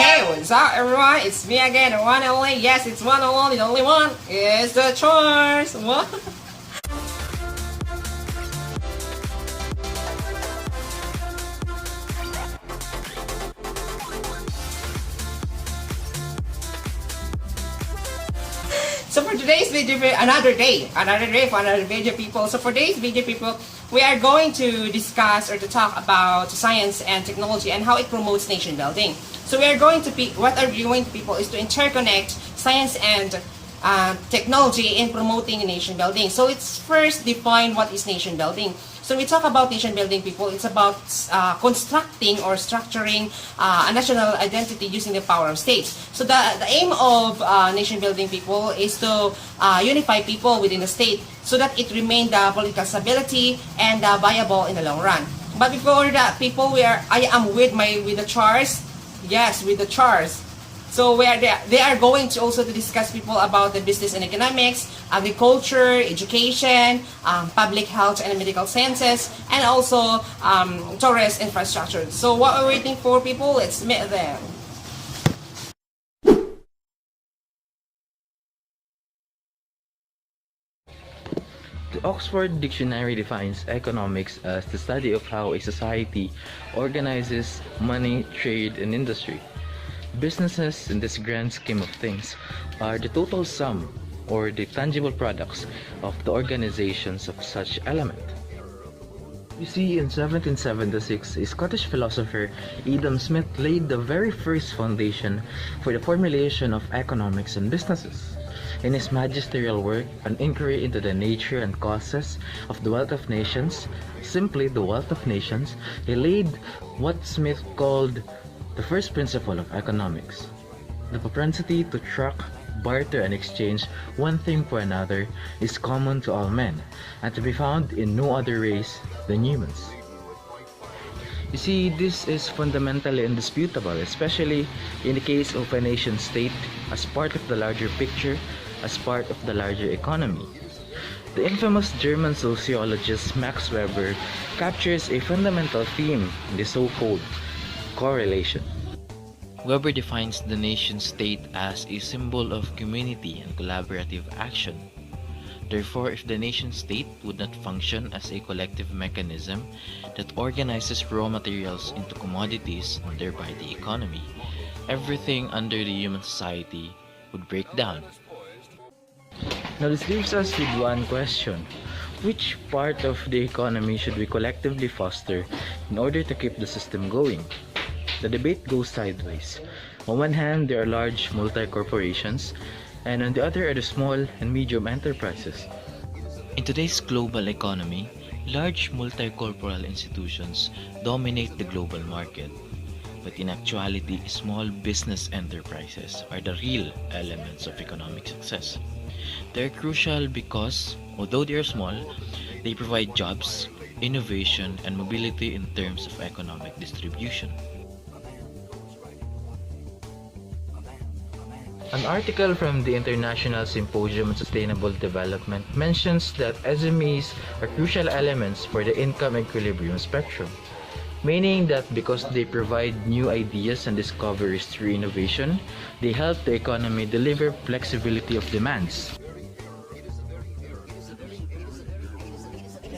Hey, what's up everyone? It's me again, the one and only. Yes, it's one and only, the only one. It's the chores. What? So for today's video, another day for another video, people. So for today's video, people, we are going to discuss or to talk about science and technology and how it promotes nation building. So we are going to what are we going to people is to interconnect science and technology in promoting nation building. So let's first define what is nation building. So we talk about nation building, people. It's about constructing or structuring a national identity using the power of states. So the aim of nation building, people, is to unify people within the state so that it remain the political stability and viable in the long run. But before that, people, I am with the chars. Yes, with the chars. So they are going to also to discuss people about the business and economics, agriculture, education, public health and medical sciences, and also tourist infrastructure. So what are we waiting for, people? Let's meet them. The Oxford Dictionary defines economics as the study of how a society organizes money, trade, and industry. Businesses, in this grand scheme of things, are the total sum or the tangible products of the organizations of such element. You see, in 1776, a Scottish philosopher, Adam Smith, laid the very first foundation for the formulation of economics and businesses. In his magisterial work, An Inquiry into the Nature and Causes of the Wealth of Nations, simply the Wealth of Nations, he laid what Smith called the first principle of economics, the propensity to truck, barter, and exchange one thing for another is common to all men, and to be found in no other race than humans. You see, this is fundamentally indisputable, especially in the case of a nation-state as part of the larger picture, as part of the larger economy. The infamous German sociologist Max Weber captures a fundamental theme in the so-called correlation. Weber defines the nation-state as a symbol of community and collaborative action. Therefore, if the nation-state would not function as a collective mechanism that organizes raw materials into commodities and thereby the economy, everything under the human society would break down. Now this leaves us with one question. Which part of the economy should we collectively foster in order to keep the system going? The debate goes sideways. On one hand, there are large multi-corporations, and on the other are the small and medium enterprises. In today's global economy, large multi-corporal institutions dominate the global market. But in actuality, small business enterprises are the real elements of economic success. They're crucial because, although they are small, they provide jobs, innovation, and mobility in terms of economic distribution. An article from the International Symposium on Sustainable Development mentions that SMEs are crucial elements for the income equilibrium spectrum, meaning that because they provide new ideas and discoveries through innovation, they help the economy deliver flexibility of demands.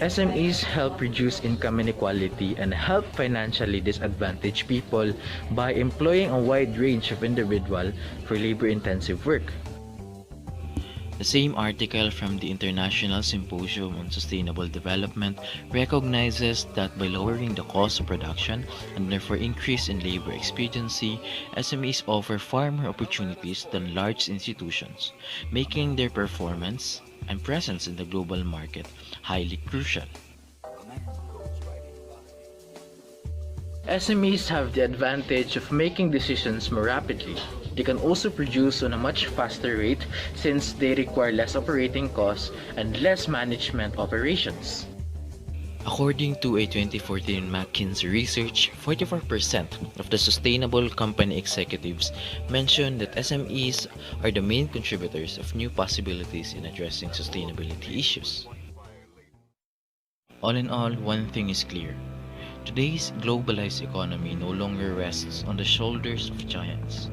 SMEs help reduce income inequality and help financially disadvantaged people by employing a wide range of individuals for labor-intensive work. The same article from the International Symposium on Sustainable Development recognizes that by lowering the cost of production and therefore increase in labor expediency, SMEs offer far more opportunities than large institutions, making their performance and presence in the global market highly crucial. SMEs have the advantage of making decisions more rapidly. They can also produce on a much faster rate since they require less operating costs and less management operations. According to a 2014 McKinsey research, 44% of the sustainable company executives mentioned that SMEs are the main contributors of new possibilities in addressing sustainability issues. All in all, one thing is clear. Today's globalized economy no longer rests on the shoulders of giants.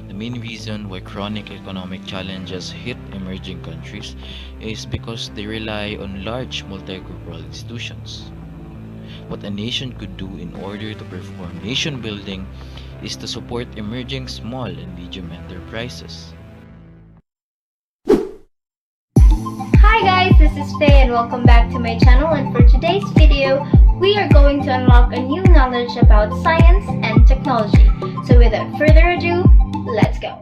The main reason why chronic economic challenges hit emerging countries is because they rely on large multicultural institutions. What a nation could do in order to perform nation building is to support emerging small and medium enterprises. Hi guys, this is Faye and welcome back to my channel, and for today's video, we are going to unlock a new knowledge about science and technology. So without further ado, let's go.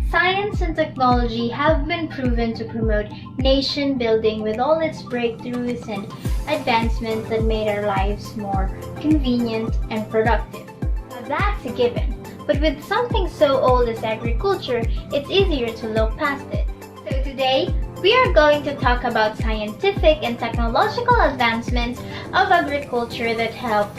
Science and technology have been proven to promote nation building with all its breakthroughs and advancements that made our lives more convenient and productive. Now that's a given, but with something so old as agriculture, it's easier to look past it. So today, we are going to talk about scientific and technological advancements of agriculture that help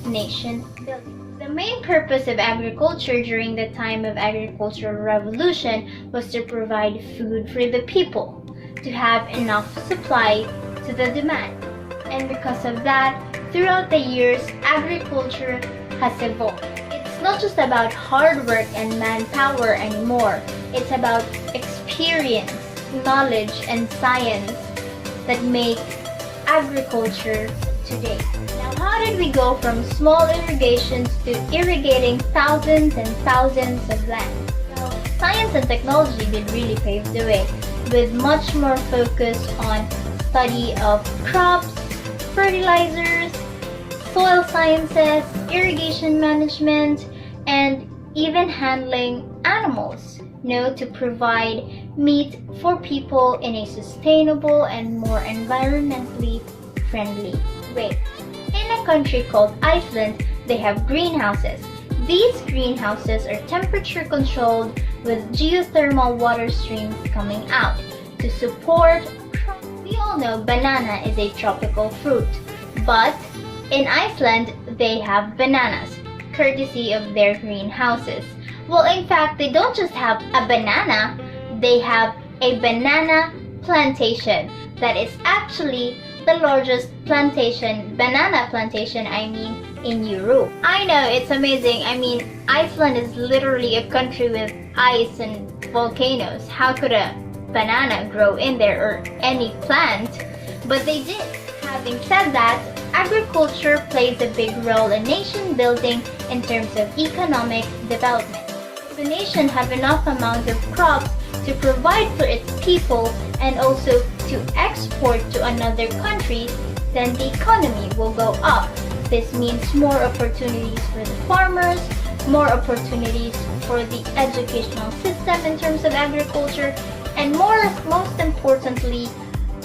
nation building. The main purpose of agriculture during the time of agricultural revolution was to provide food for the people, to have enough supply to the demand. And because of that, throughout the years, agriculture has evolved. It's not just about hard work and manpower anymore. It's about experience, knowledge, and science that make agriculture today. Now, how did we go from small irrigations to irrigating thousands and thousands of land? Well, science and technology did really pave the way, with much more focus on study of crops, fertilizers, soil sciences, irrigation management, and even handling animals, to provide meat for people in a sustainable and more environmentally friendly way. In a country called Iceland, they have greenhouses. These greenhouses are temperature controlled with geothermal water streams coming out to support crops. We all know banana is a tropical fruit, but in Iceland, they have bananas, courtesy of their greenhouses. Well, in fact, they don't just have a banana, they have a banana plantation that is actually the largest banana plantation, in Europe. I know, it's amazing. Iceland is literally a country with ice and volcanoes. How could a banana grow in there, or any plant? But they did. Having said that, agriculture plays a big role in nation building in terms of economic development. If the nation have enough amount of crops to provide for its people and also to export to another country, then the economy will go up. This means more opportunities for the farmers, more opportunities for the educational system in terms of agriculture, and most importantly,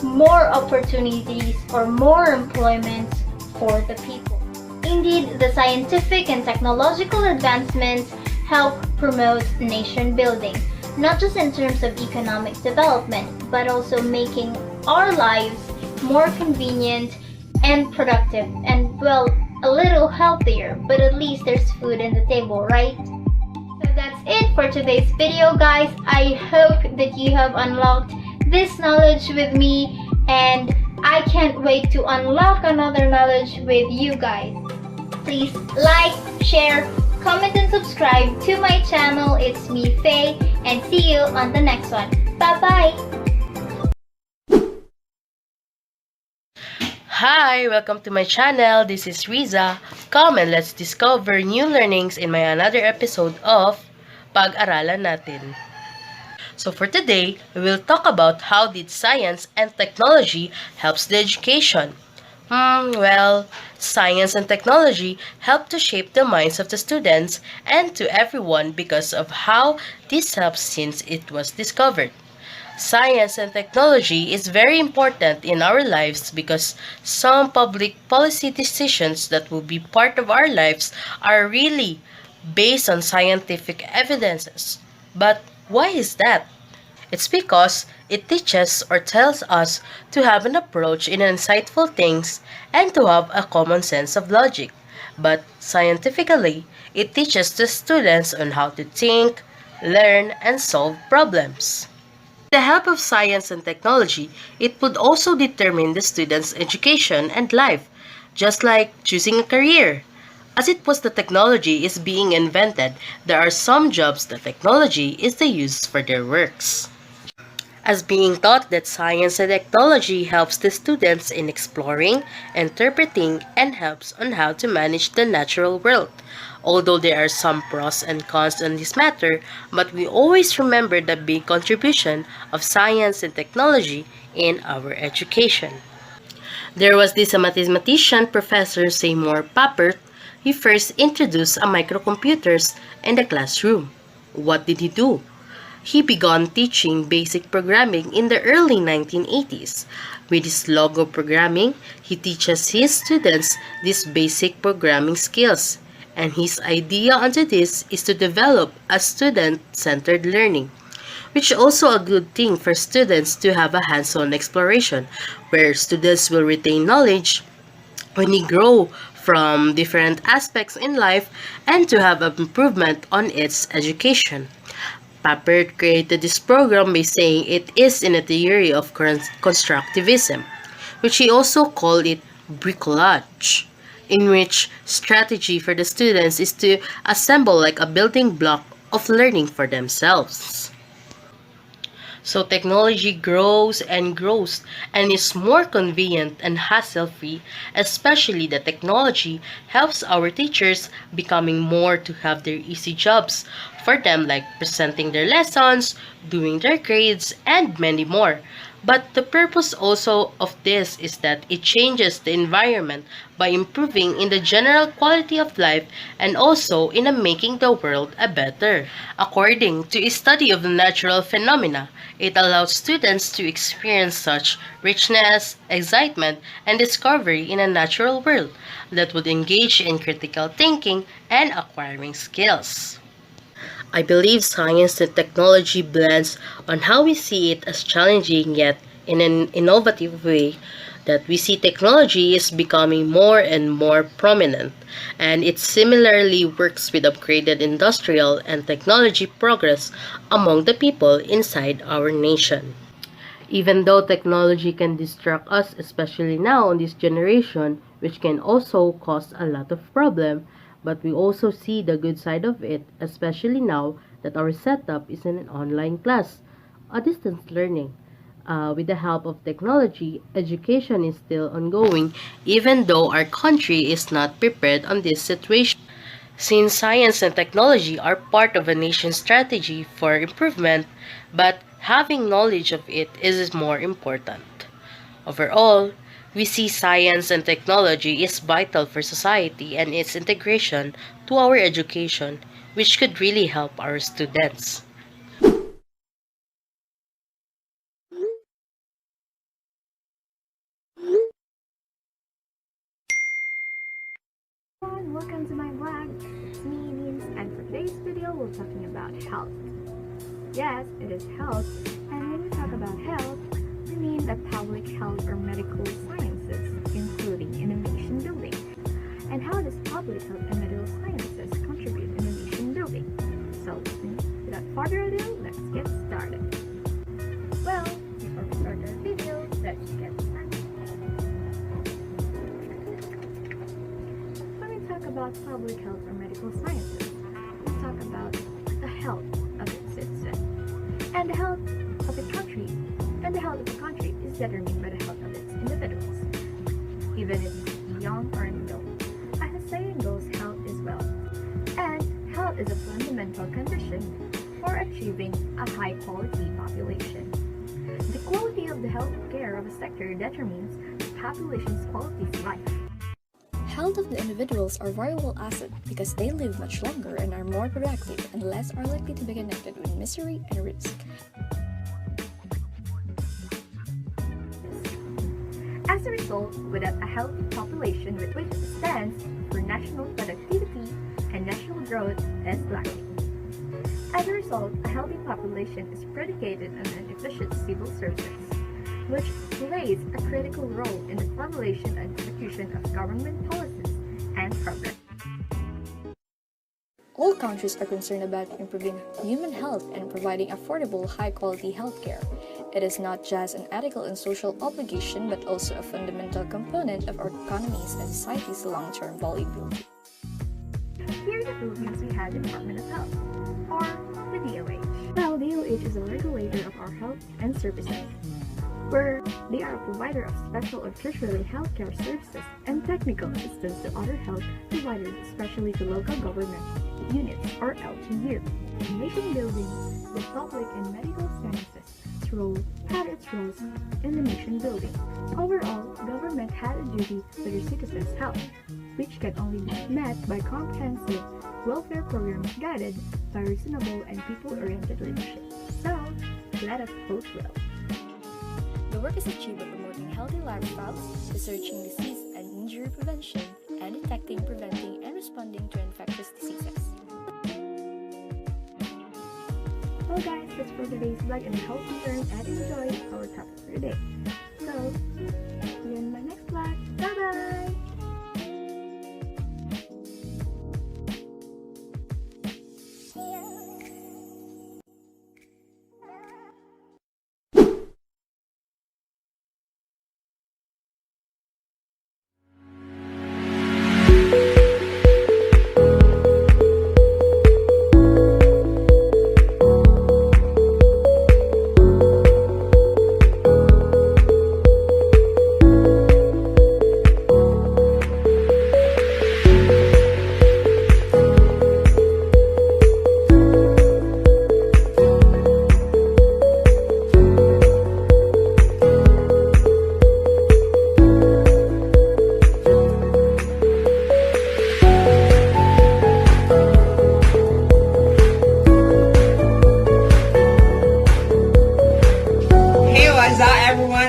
more opportunities or more employment for the people. Indeed, the scientific and technological advancements help promote nation building, not just in terms of economic development, but also making our lives more convenient and productive, and well, a little healthier, but at least there's food on the table, right? So that's it for today's video, guys. I hope that you have unlocked this knowledge with me, and I can't wait to unlock another knowledge with you guys. Please like, share, comment, and subscribe to my channel. It's me, Faye, and see you on the next one. Bye-bye! Hi! Welcome to my channel. This is Riza. Come and let's discover new learnings in my another episode of Pag-aralan natin. So for today, we will talk about how did science and technology helps the education. Well, science and technology help to shape the minds of the students and to everyone because of how this helps since it was discovered. Science and technology is very important in our lives because some public policy decisions that will be part of our lives are really based on scientific evidences. But why is that? It's because it teaches or tells us to have an approach in insightful things and to have a common sense of logic. But scientifically, it teaches the students on how to think, learn, and solve problems. With the help of science and technology, it would also determine the students' education and life. just like choosing a career. As it was the technology is being invented, there are some jobs that technology is the use for their works. As being taught that science and technology helps the students in exploring, interpreting, and helps on how to manage the natural world. Although there are some pros and cons on this matter, but we always remember the big contribution of science and technology in our education. There was this mathematician, Professor Seymour Papert. He first introduced a microcomputers in the classroom. What did he do? He began teaching basic programming in the early 1980s. With his logo programming, he teaches his students these basic programming skills. And his idea onto this is to develop a student-centered learning, which is also a good thing for students to have a hands-on exploration, where students will retain knowledge when they grow from different aspects in life and to have an improvement on its education. Papert created this program by saying it is in a theory of constructivism, which he also called it bricolage, in which strategy for the students is to assemble like a building block of learning for themselves. So technology grows and grows and is more convenient and hassle-free, especially the technology helps our teachers becoming more to have their easy jobs for them like presenting their lessons, doing their grades, and many more. But the purpose also of this is that it changes the environment by improving in the general quality of life and also in making the world a better. According to a study of the natural phenomena, it allows students to experience such richness, excitement, and discovery in a natural world that would engage in critical thinking and acquiring skills. I believe science and technology blends on how we see it as challenging yet in an innovative way that we see technology is becoming more and more prominent, and it similarly works with upgraded industrial and technology progress among the people inside our nation. Even though technology can distract us, especially now in this generation, which can also cause a lot of problem, but we also see the good side of it, especially now that our setup is in an online class, a distance learning. With the help of technology, education is still ongoing, even though our country is not prepared on this situation. Since science and technology are part of a nation's strategy for improvement, but having knowledge of it is more important. Overall, we see science and technology is vital for society and its integration to our education, which could really help our students. Everyone, welcome to my vlog. It's me, Means, and for today's video, we're talking about health. Yes, it is health, and when we talk about health, we mean the public health or medical sciences, including innovation building. And how does public health and medical sciences contribute in innovation building? So, without further ado, let's get started. Well, before we start our video, let's get started. When we talk about public health or medical sciences, we talk about the health of its citizens. And the health of a country is determined by the health of its individuals, even if it's young or adult. As the saying goes, health is wealth. And health is a fundamental condition for achieving a high-quality population. The quality of the health care of a sector determines the population's quality of life. Health of the individuals are valuable assets because they live much longer and are more productive and less are likely to be connected with misery and risk. As a result, without a healthy population which stands for national productivity and national growth is lacking. As a result, a healthy population is predicated on an efficient civil service, which plays a critical role in the formulation and execution of government policies and programs. All countries are concerned about improving human health and providing affordable, high-quality healthcare. It is not just an ethical and social obligation but also a fundamental component of our economies and society's long-term viability. Here in the Philippines, we have the Department of Health, or the DOH. Well, DOH is a regulator of our health and services, where they are a provider of special or tertiary healthcare services and technical assistance to other health providers, especially to local government units, or LGU. In nation building, the public and medical sciences had its roles in the nation building. Overall, government had a duty to their citizens' health, which can only be met by comprehensive welfare programs guided by reasonable and people-oriented leadership. So, let us vote well. The work is achieved by promoting healthy lifestyles, researching disease and injury prevention, and detecting, preventing, and responding to infectious diseases. Well guys, that's for today's vlog, and I hope you learned and enjoyed our topic for today. So, see you in my next vlog. Bye bye!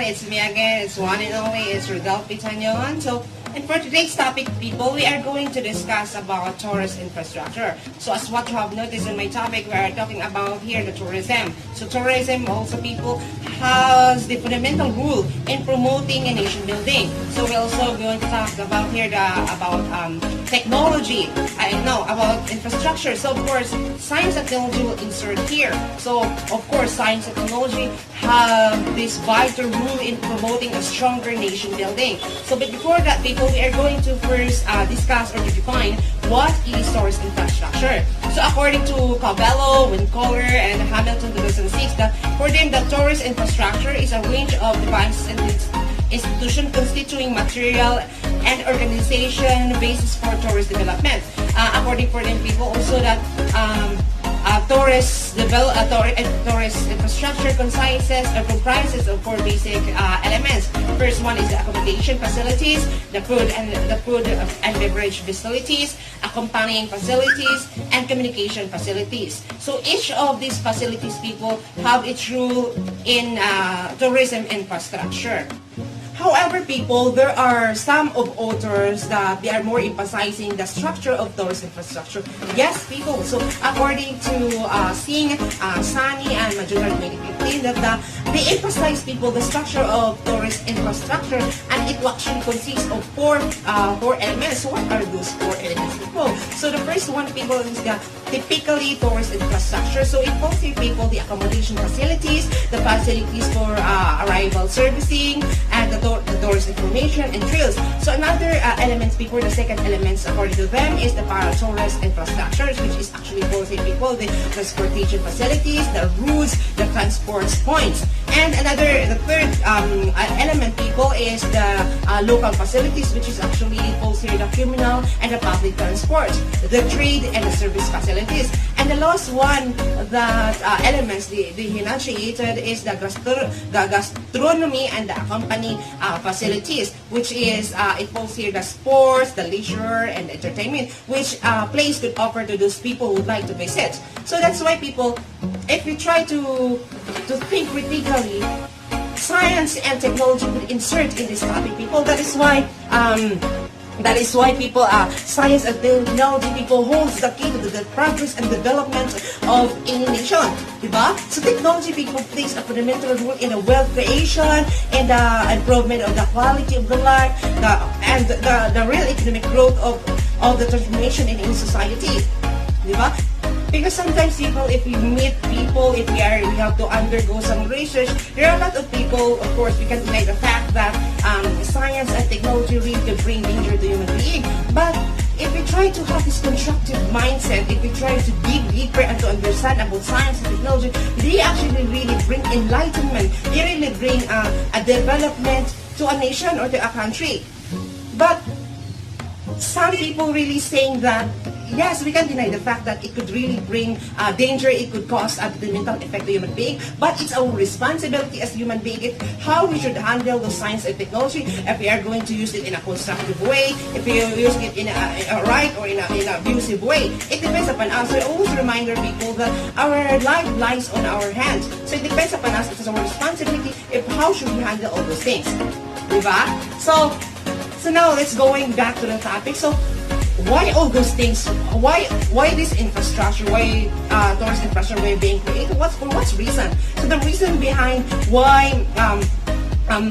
It's me again. It's one and only. It's Rodel Pitanyon. So, and for today's topic, people, we are going to discuss about tourist infrastructure. So, as what you have noticed in my topic, we are talking about here the tourism. So, tourism also, people, has the fundamental role in promoting a nation building. So, we're also going to talk about here about technology. About infrastructure. So, of course, science and technology will insert here. So, of course, science and technology have this vital role in promoting a stronger nation building. So, but before that, people, we are going to first discuss or to define what is tourist infrastructure. So, according to Cabello, Wincoller, and Hamilton 2006, for them, the tourist infrastructure is a range of devices and institution constituting material and organization basis for tourist development. According for them, people also that tourist infrastructure comprises of four basic elements. First one is the accommodation facilities, the food and beverage facilities, accompanying facilities, and communication facilities. So each of these facilities, people, have its role in tourism infrastructure. However, people, there are some of authors that they are more emphasizing the structure of tourist infrastructure. Yes, people. So, according to Singh, Sani, and Majular 2015, that they emphasize, people, the structure of tourist infrastructure, and it actually consists of four elements. So, what are those four elements, people? So, the first one, people, is the typically tourist infrastructure. So, it involves, people, the accommodation facilities, the facilities for arrival servicing, and the tourist information and trails. So another elements, people, the second elements according to them is the para-tourist infrastructure, which is actually both, people, the transportation facilities, the routes, the transport points. And the third element, people, is the local facilities, which is actually involves here the criminal and the public transport, the trade and the service facilities. And the last one that elements they enunciated is the gastronomy and the accompanying facilities, which is involves here the sports, the leisure, and the entertainment, which place could offer to those people who would like to visit. So that's why, people, if you try to think critically, science and technology will insert in this topic, people. That is why people, science and technology, people, holds the key to the progress and development of any nation, diba? So technology, people, plays a fundamental role in the wealth creation and the improvement of the quality of the life, and the real economic growth of the transformation in any society, diba? Because sometimes people, if we meet people, if we have to undergo some research, there are a lot of people, of course, we can deny the fact that science and technology really could bring danger to human being. But if we try to have this constructive mindset, if we try to dig deeper and to understand about science and technology, they actually really bring enlightenment. They really bring a development to a nation or to a country. But some people really saying that, yes, we can deny the fact that it could really bring danger, it could cause a detrimental effect to human being, but it's our responsibility as human being how we should handle the science and technology, if we are going to use it in a constructive way, if we are using it in a right or in an abusive way. It depends upon us. I always remind our people that our life lies on our hands. So it depends upon us. It's our responsibility if how should we handle all those things. Diba? So now let's going back to the topic. So why all those things? Why this infrastructure? Why tourist infrastructure were being created? What's reason? So the reason behind why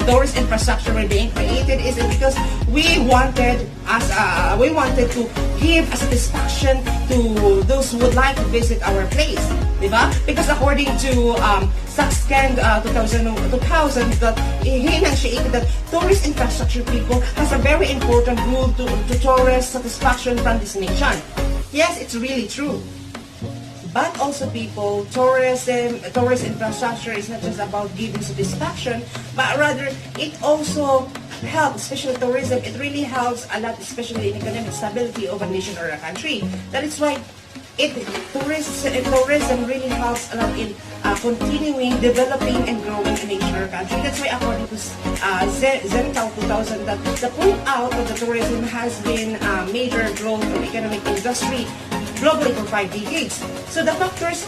tourist infrastructure were being created is because we wanted to give a satisfaction to those who would like to visit our place, diba? Because according to SACSCAN 2000 that he enunciated that tourist infrastructure people has a very important role to tourist satisfaction from this nation. Yes, it's really true. But also people, tourist infrastructure is not just about giving satisfaction, but rather it also helps, especially tourism, it really helps a lot, especially in economic stability of a nation or a country. That is why tourism really helps a lot in continuing, developing, and growing a nation or country. That's why according to Zental 2000, that the point out of the tourism has been major growth of economic industry globally for 5 decades. So the factors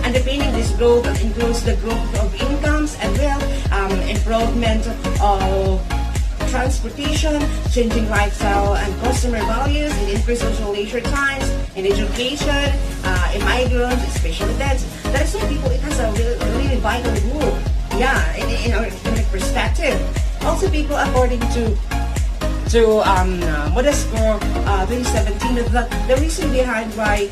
underpinning this growth includes the growth of incomes and wealth, improvement of transportation, changing lifestyle and customer values, and increased social leisure times, in education, in migrants, special events. That is why people, it has a really vital role, in our economic perspective. Also people, according to Modescore 2017, that the reason behind why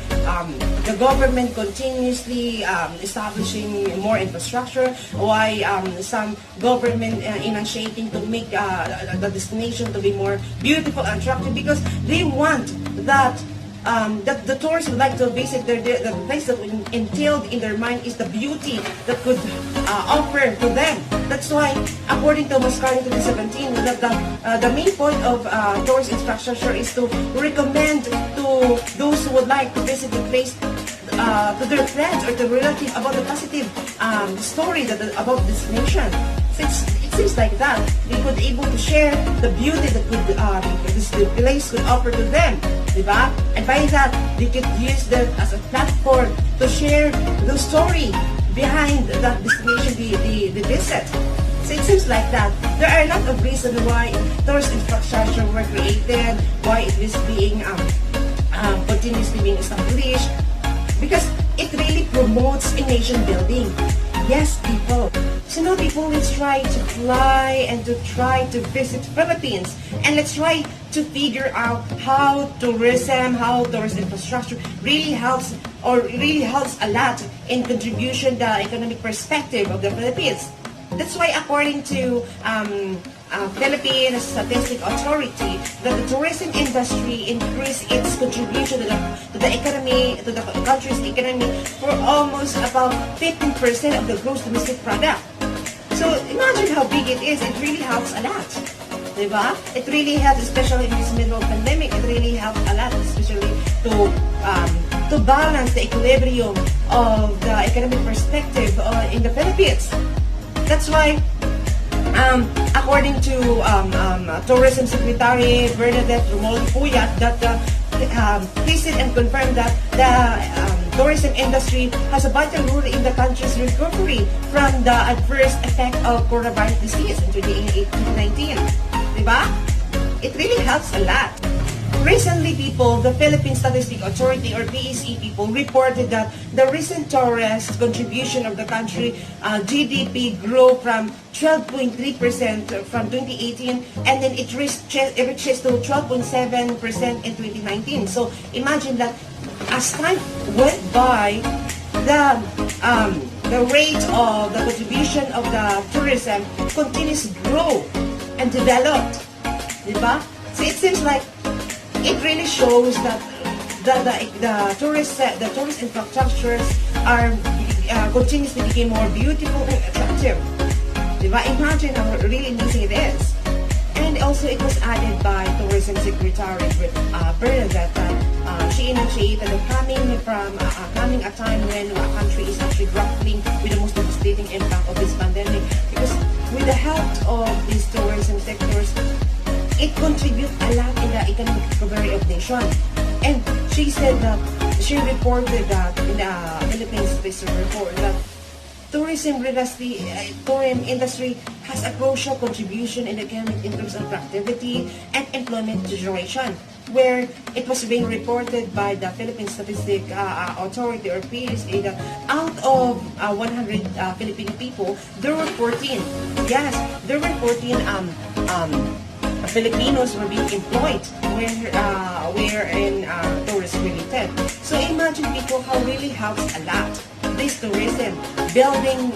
the government continuously establishing more infrastructure, why some government enunciating to make the destination to be more beautiful and attractive, because they want that the tourists would like to visit the place that entailed in their mind is the beauty that could offer to them. That's why, according to Moscari 2017, that the main point of tourist infrastructure is to recommend to those who would like to visit the place to their friends or to relatives about the positive story about this nation. Since it seems like that, they could able to share the beauty that could the place could offer to them, diba? And by that, they could use that as a platform to share the story behind that destination they visit. So it seems like that. There are a lot of reasons why tourist infrastructure were created, why it is being continuously being established, because it really promotes a nation building. Yes, people. So now people, let's try to fly and to try to visit Philippines, and let's try to figure out how tourist infrastructure really helps a lot in contribution the economic perspective of the Philippines. That's why according to Philippine Statistic Authority, that the tourism industry increased its contribution to the economy, to the country's economy for almost about 15% of the gross domestic product. So imagine how big it is. It really helps a lot, diba? It really helps, especially in this middle of pandemic. It really helps a lot, especially to balance the equilibrium of the economic perspective in the Philippines. That's why, according to Tourism Secretary Bernadette Puyat, that he said and confirmed that the tourism industry has a vital role in the country's recovery from the adverse effect of coronavirus disease in 2019. Diba? It really helps a lot. recently people, the Philippine Statistics Authority or PSE people reported that the recent tourist contribution of the country GDP grew from 12.3% from 2018 and then it reaches to 12.7% in 2019. So imagine that as time went by, the rate of the contribution of the tourism continues to grow and develop. Diba? So it seems like it really shows that the tourist infrastructures are continues to become more beautiful and attractive. Diba? Imagine how really amazing it is. And also it was added by Tourism Secretary Bernadette. She initiated coming a time when a country is actually grappling with the most devastating impact of this pandemic. Because with the help of these tourism sectors, it contributes a lot in the economic recovery of nation. And she said that she reported that in the Philippines Special Report that tourism industry has a crucial contribution in the economy in terms of productivity and employment generation, where it was being reported by the Philippine Statistics Authority or PSA that out of 100 Filipino people, there were 14. Yes, there were 14 Filipinos were being employed where in tourism related. So imagine people how really helps a lot. This tourism, building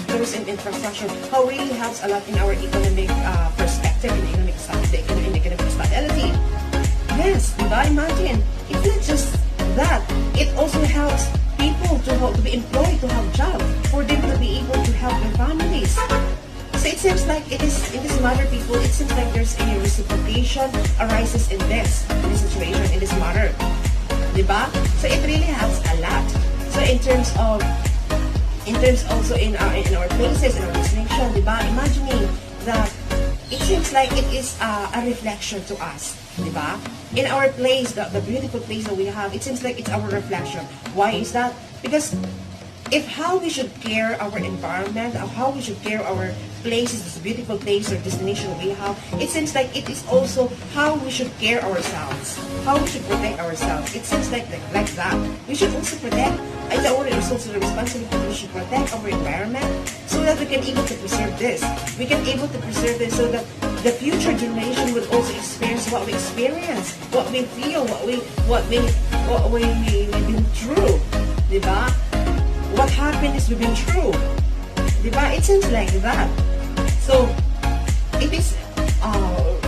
tourism infrastructure, how really helps a lot in our economic perspective, in economic stability. Yes, diba? Imagine, it's not just that. It also helps people to be employed, to have jobs, for them to be able to help their families. So it seems like it is in this matter, people. It seems like there's a reciprocation arises in this situation, in this matter, diba? So it really helps a lot. So in terms also in our places, in our destination, diba? Imagining that it seems like it is a reflection to us, diba? In our place, the beautiful place that we have, it seems like it's our reflection. Why is that? Because if how we should care our environment, or how we should care our places, this beautiful place or destination we have, it seems like it is also how we should care ourselves, how we should protect ourselves. It seems like that. We should also protect, it's our also responsibility, we should protect our environment so that we can able to preserve this. We can able to preserve this so that the future generation will also experience what we experience, what we feel, what we've been through, diba? What happened is we've been through, diba? It seems like that. So it is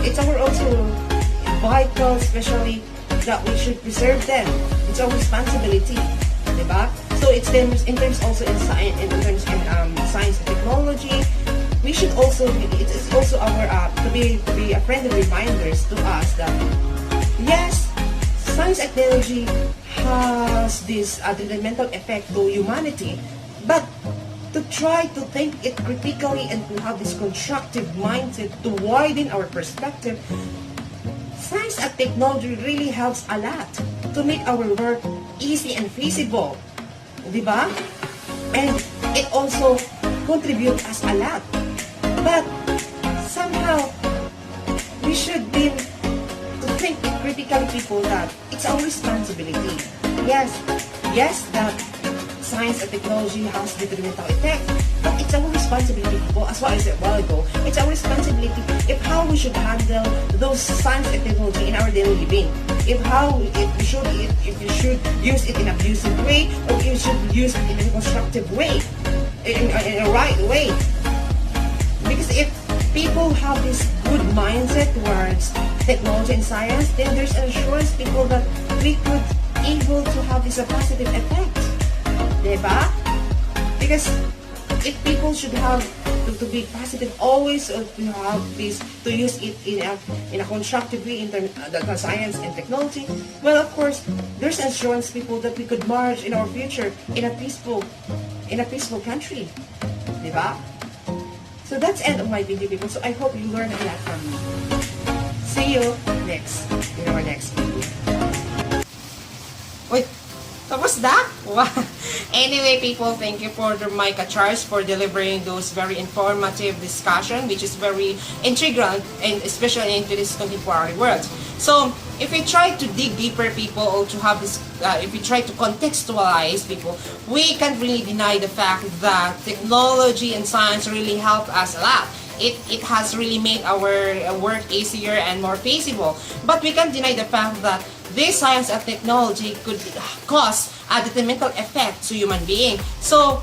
it's our also vital, especially that we should preserve them. It's our responsibility, diba? So it's in terms also in science, science and technology. We should also, it is also our to be a friendly reminders to us that yes, science and technology has this detrimental effect to humanity, but to try to think it critically and to have this constructive mindset to widen our perspective, science and technology really helps a lot to make our work easy and feasible, diba? And it also contributes us a lot. But somehow we should be to think critically, people, that it's our responsibility. Yes, that science and technology has detrimental effect, but it's our responsibility, people. As what I said a while ago, it's our responsibility if how we should handle those science and technology in our daily living. If we should use it in an abusive way, or if we should use it in a constructive way, in a right way. Because if people have this good mindset towards technology and science, then there's an assurance, people, that we could able to have this a positive effect, diba? Because if people should have to be positive always, or to have this, to use it in a constructive way in the science and technology, well, of course, there's assurance, people, that we could march in our future in a peaceful country, diba? So that's the end of my video, people. So I hope you learned a lot from me. See you in our next video. Wait, tapos na? Wow. Anyway, people, thank you for my Charles for delivering those very informative discussion, which is very integral, and especially into this contemporary world. So if we try to dig deeper, people, or to have this, if we try to contextualize people, we can't really deny the fact that technology and science really help us a lot. It has really made our work easier and more feasible. But we can't deny the fact that this science and technology could cause a detrimental effect to human being. So,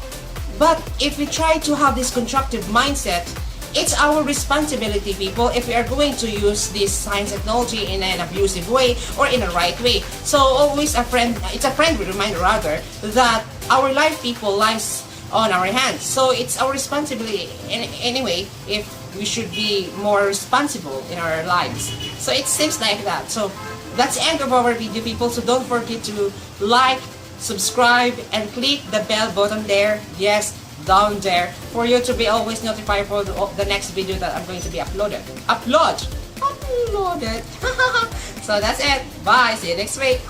but if we try to have this constructive mindset, it's our responsibility, people, if we are going to use this science technology in an abusive way or in a right way. So always it's a friendly reminder rather, that our life, people, lies on our hands. So it's our responsibility anyway, if we should be more responsible in our lives. So it seems like that. So that's the end of our video, people. So don't forget to like, subscribe, and click the bell button there. Yes, down there, for you to be always notified for the next video that I'm going to be uploaded. So that's it. Bye. See you next week.